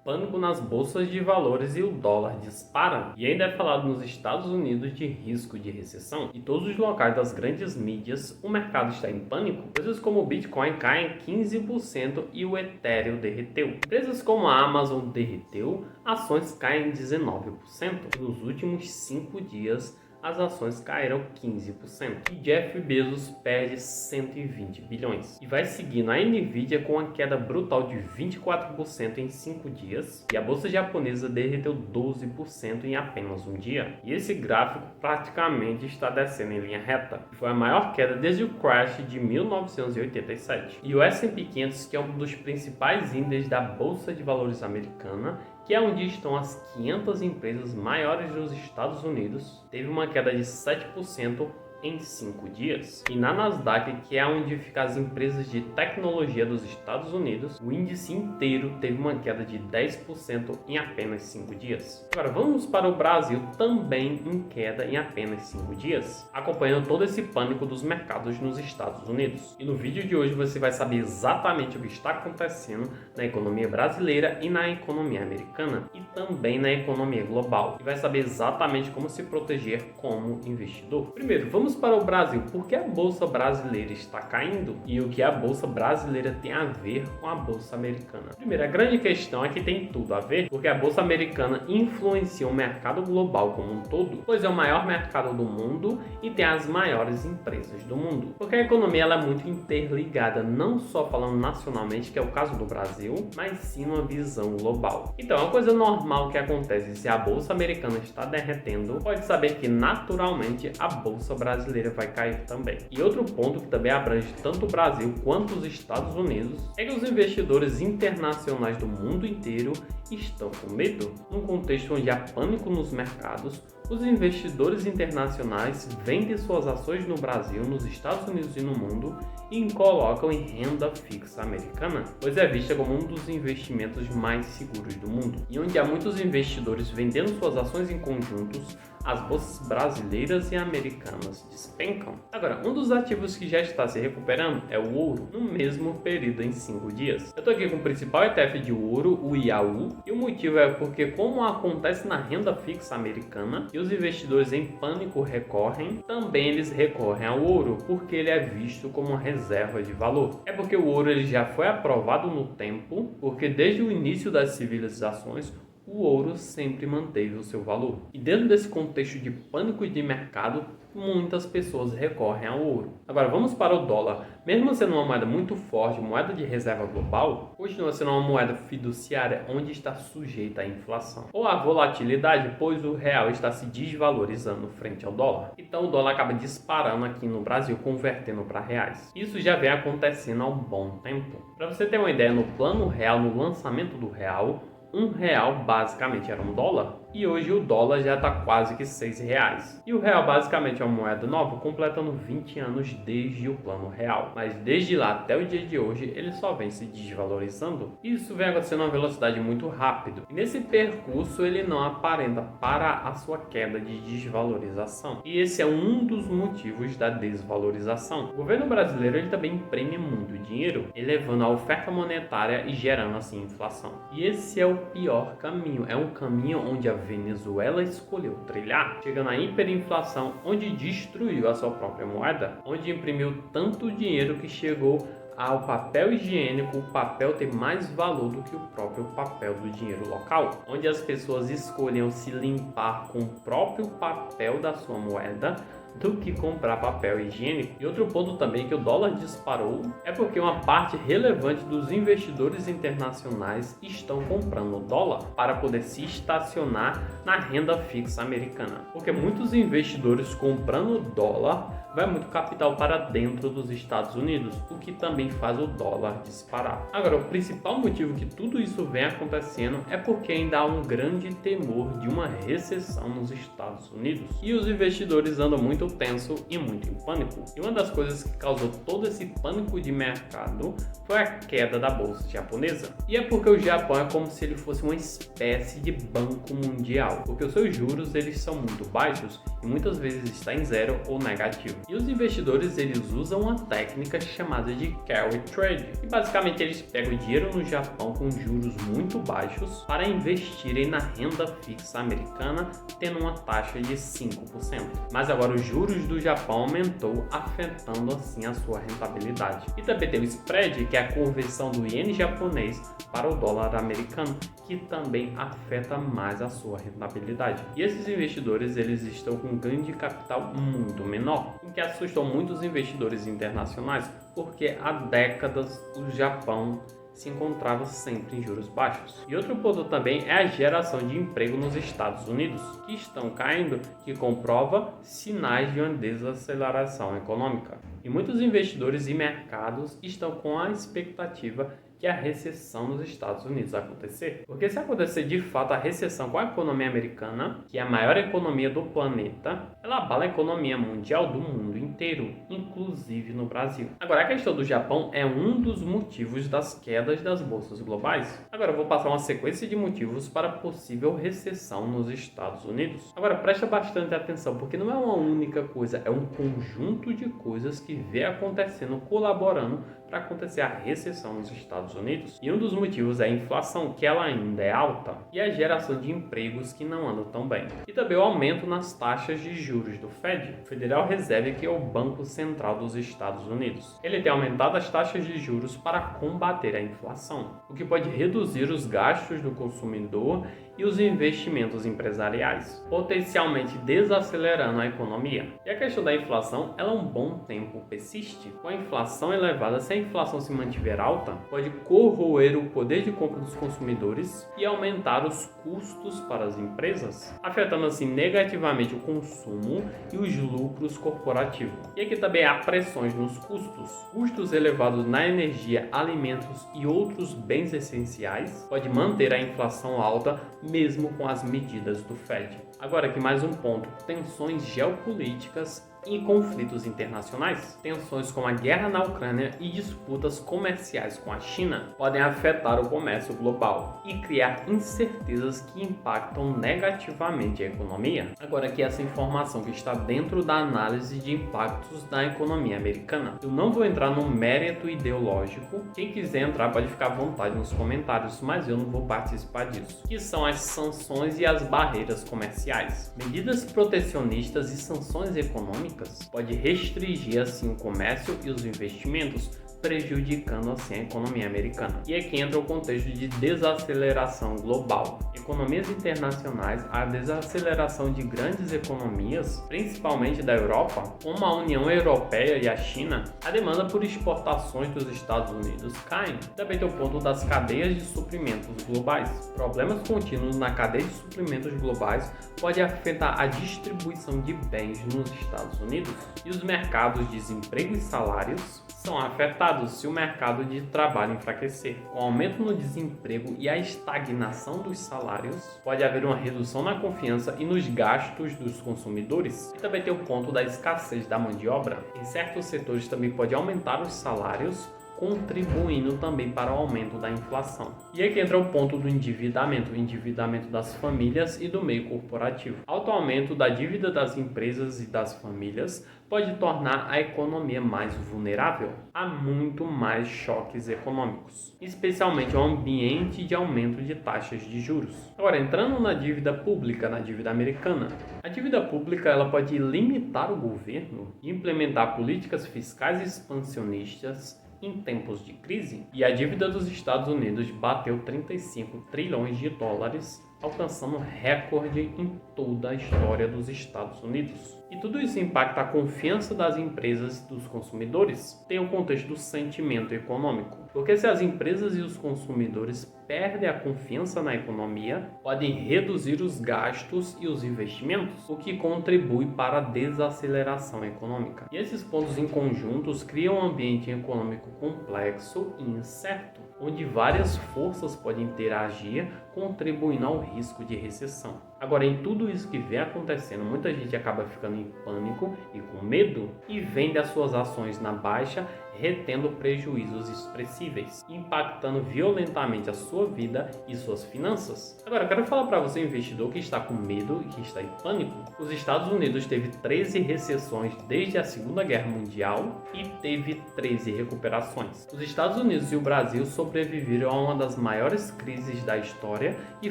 Pânico nas bolsas de valores e o dólar dispara. E ainda é falado nos Estados Unidos de risco de recessão. E todos os locais das grandes mídias, o mercado está em pânico. Coisas como o Bitcoin caem 15% e o Ethereum derreteu. Empresas como a Amazon derreteu, ações caem 19%. E nos últimos 5 dias, as ações caíram 15%. E Jeff Bezos perde 120 bilhões. E vai seguindo a Nvidia com uma queda brutal de 24% em 5 dias. E a bolsa japonesa derreteu 12% em apenas um dia. E esse gráfico praticamente está descendo em linha reta. Foi a maior queda desde o crash de 1987. E o S&P 500, que é um dos principais índices da bolsa de valores americana, que é onde estão as 500 empresas maiores dos Estados Unidos, teve uma queda de 7% em 5 dias. E na Nasdaq, que é onde ficam as empresas de tecnologia dos Estados Unidos, o índice inteiro teve uma queda de 10% em apenas 5 dias. Agora vamos para o Brasil, também em queda em apenas 5 dias, acompanhando todo esse pânico dos mercados nos Estados Unidos. E no vídeo de hoje você vai saber exatamente o que está acontecendo na economia brasileira e na economia americana, e também na economia global, e vai saber exatamente como se proteger como investidor. Primeiro, vamos para o Brasil. Por que a bolsa brasileira está caindo e o que a bolsa brasileira tem a ver com a bolsa americana? Primeiro, a grande questão é que tem tudo a ver, porque a bolsa americana influencia o mercado global como um todo, pois é o maior mercado do mundo e tem as maiores empresas do mundo. Porque a economia ela é muito interligada, não só falando nacionalmente, que é o caso do Brasil, mas sim numa visão global. Então, é uma coisa normal que acontece se a bolsa americana está derretendo, pode saber que naturalmente a bolsa brasileira vai cair também. E outro ponto que também abrange tanto o Brasil quanto os Estados Unidos é que os investidores internacionais do mundo inteiro estão com medo. Num contexto onde há pânico nos mercados, os investidores internacionais vendem suas ações no Brasil, nos Estados Unidos e no mundo e colocam em renda fixa americana, pois é vista como um dos investimentos mais seguros do mundo. E onde há muitos investidores vendendo suas ações em conjuntos, as bolsas brasileiras e americanas despencam. Agora, um dos ativos que já está se recuperando é o ouro, no mesmo período em 5 dias. Eu estou aqui com o principal ETF de ouro, o IAU, e o motivo é porque, como acontece na renda fixa americana, e os investidores em pânico recorrem, também eles recorrem ao ouro, porque ele é visto como uma reserva de valor. É porque o ouro ele já foi aprovado no tempo, porque desde o início das civilizações, o ouro sempre manteve o seu valor. E dentro desse contexto de pânico de mercado, muitas pessoas recorrem ao ouro. Agora vamos para o dólar. Mesmo sendo uma moeda muito forte, moeda de reserva global, continua sendo uma moeda fiduciária onde está sujeita à inflação ou à volatilidade, pois o real está se desvalorizando frente ao dólar. Então o dólar acaba disparando aqui no Brasil, convertendo para reais. Isso já vem acontecendo há um bom tempo. Para você ter uma ideia, no plano real, no lançamento do real, R$1 basicamente era $1 e hoje o dólar já está quase que R$6. E o real basicamente é uma moeda nova, completando 20 anos desde o plano real. Mas desde lá até o dia de hoje ele só vem se desvalorizando. Isso vem acontecendo a uma velocidade muito rápida. E nesse percurso ele não aparenta parar a sua queda de desvalorização. E esse é um dos motivos da desvalorização. O governo brasileiro ele também imprime muito dinheiro, elevando a oferta monetária e gerando assim inflação. E esse é o pior caminho. É um caminho onde a Venezuela escolheu trilhar, chegando à hiperinflação, onde destruiu a sua própria moeda, onde imprimiu tanto dinheiro que chegou ao papel higiênico, o papel ter mais valor do que o próprio papel do dinheiro local, onde as pessoas escolhiam se limpar com o próprio papel da sua moeda do que comprar papel higiênico. E outro ponto também que o dólar disparou é porque uma parte relevante dos investidores internacionais estão comprando dólar para poder se estacionar na renda fixa americana. Porque muitos investidores comprando dólar vai muito capital para dentro dos Estados Unidos, o que também faz o dólar disparar. Agora, o principal motivo que tudo isso vem acontecendo é porque ainda há um grande temor de uma recessão nos Estados Unidos. E os investidores andam muito tenso e muito em pânico. E uma das coisas que causou todo esse pânico de mercado foi a queda da bolsa japonesa. E é porque o Japão é como se ele fosse uma espécie de banco mundial, porque os seus juros eles são muito baixos e e muitas vezes está em zero ou negativo. E os investidores eles usam uma técnica chamada de carry trade, e basicamente eles pegam o dinheiro no Japão com juros muito baixos para investirem na renda fixa americana, tendo uma taxa de 5%. Mas agora os juros do Japão aumentou, afetando assim a sua rentabilidade. E também tem o spread, que é a conversão do iene japonês para o dólar americano, que também afeta mais a sua rentabilidade. E esses investidores eles estão com um ganho de capital muito menor, o que assustou muitos investidores internacionais, porque há décadas o Japão se encontrava sempre em juros baixos. E outro ponto também é a geração de emprego nos Estados Unidos, que estão caindo, que comprova sinais de uma desaceleração econômica. E muitos investidores e mercados estão com a expectativa que a recessão nos Estados Unidos vai acontecer. Porque se acontecer de fato a recessão com a economia americana, que é a maior economia do planeta, ela abala a economia mundial do mundo inteiro, inclusive no Brasil. Agora, a questão do Japão é um dos motivos das quedas das bolsas globais. Agora, eu vou passar uma sequência de motivos para possível recessão nos Estados Unidos. Agora, presta bastante atenção, porque não é uma única coisa, é um conjunto de coisas que vem acontecendo, colaborando para acontecer a recessão nos Estados Unidos. E um dos motivos é a inflação, que ela ainda é alta, e a geração de empregos que não andam tão bem. E também o aumento nas taxas de juros do Fed, Federal Reserve, que é o Banco Central dos Estados Unidos. Ele tem aumentado as taxas de juros para combater a inflação, o que pode reduzir os gastos do consumidor e os investimentos empresariais, potencialmente desacelerando a economia. E a questão da inflação, ela um bom tempo persiste. Com a inflação elevada, se a inflação se mantiver alta, pode corroer o poder de compra dos consumidores e aumentar os custos para as empresas, afetando assim negativamente o consumo e os lucros corporativos. E aqui também há pressões nos custos. Custos elevados na energia, alimentos e outros bens essenciais pode manter a inflação alta mesmo com as medidas do Fed. Agora aqui mais um ponto, tensões geopolíticas e conflitos internacionais. Tensões como a guerra na Ucrânia e disputas comerciais com a China podem afetar o comércio global e criar incertezas que impactam negativamente a economia. Agora aqui essa informação que está dentro da análise de impactos na economia americana. Eu não vou entrar no mérito ideológico, quem quiser entrar pode ficar à vontade nos comentários, mas eu não vou participar disso. Que são as sanções e as barreiras comerciais. Medidas protecionistas e sanções econômicas pode restringir assim o comércio e os investimentos, prejudicando assim a economia americana. E aqui entra o contexto de desaceleração global. Economias internacionais, a desaceleração de grandes economias, principalmente da Europa, como a União Europeia e a China, a demanda por exportações dos Estados Unidos cai. Também tem o ponto das cadeias de suprimentos globais. Problemas contínuos na cadeia de suprimentos globais pode afetar a distribuição de bens nos Estados Unidos. E os mercados de desemprego e salários são afetados se o mercado de trabalho enfraquecer. Com o aumento no desemprego e a estagnação dos salários, pode haver uma redução na confiança e nos gastos dos consumidores. E também tem o ponto da escassez da mão de obra. Em certos setores também pode aumentar os salários, contribuindo também para o aumento da inflação. E aqui entra o ponto do endividamento, o endividamento das famílias e do meio corporativo. Alto aumento da dívida das empresas e das famílias pode tornar a economia mais vulnerável a muito mais choques econômicos, especialmente o ambiente de aumento de taxas de juros. Agora, entrando na dívida pública, na dívida americana, a dívida pública ela pode limitar o governo e implementar políticas fiscais expansionistas em tempos de crise, e a dívida dos Estados Unidos bateu 35 trilhões de dólares, alcançando recorde em toda a história dos Estados Unidos. E tudo isso impacta a confiança das empresas e dos consumidores. Tem o contexto do sentimento econômico, porque se as empresas e os consumidores perdem a confiança na economia, podem reduzir os gastos e os investimentos, o que contribui para a desaceleração econômica. E esses pontos em conjuntos criam um ambiente econômico complexo e incerto, onde várias forças podem interagir, contribuindo ao risco de recessão. Agora, em tudo isso que vem acontecendo, muita gente acaba ficando em pânico e com medo e vende as suas ações na baixa, retendo prejuízos expressíveis, impactando violentamente a sua vida e suas finanças. Agora, eu quero falar para você, investidor, que está com medo e que está em pânico. Os Estados Unidos teve 13 recessões desde a Segunda Guerra Mundial e teve 13 recuperações. Os Estados Unidos e o Brasil sobreviveram a uma das maiores crises da história e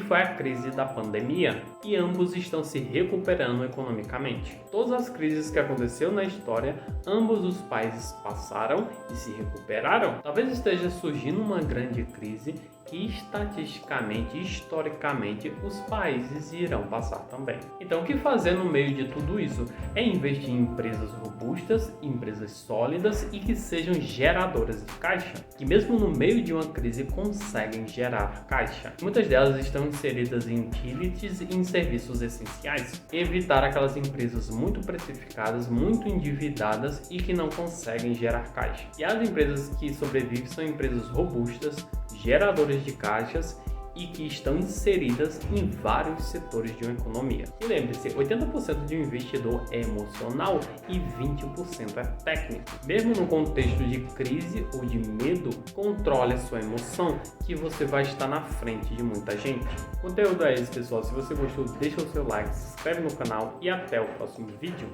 foi a crise da pandemia, e ambos estão se recuperando economicamente. Todas as crises que aconteceram na história, ambos os países passaram e se recuperaram. Talvez esteja surgindo uma grande crise que estatisticamente e historicamente os países irão passar também. Então, o que fazer no meio de tudo isso? É investir em empresas robustas, empresas sólidas e que sejam geradoras de caixa, que mesmo no meio de uma crise conseguem gerar caixa. Muitas delas estão inseridas em utilities e em serviços essenciais. Evitar aquelas empresas muito precificadas, muito endividadas e que não conseguem gerar caixa. E as empresas que sobrevivem são empresas robustas, geradoras de caixas e que estão inseridas em vários setores de uma economia. E lembre-se, 80% de um investidor é emocional e 20% é técnico. Mesmo no contexto de crise ou de medo, controle a sua emoção que você vai estar na frente de muita gente. O conteúdo é esse, pessoal. Se você gostou, deixa o seu like, se inscreve no canal e até o próximo vídeo.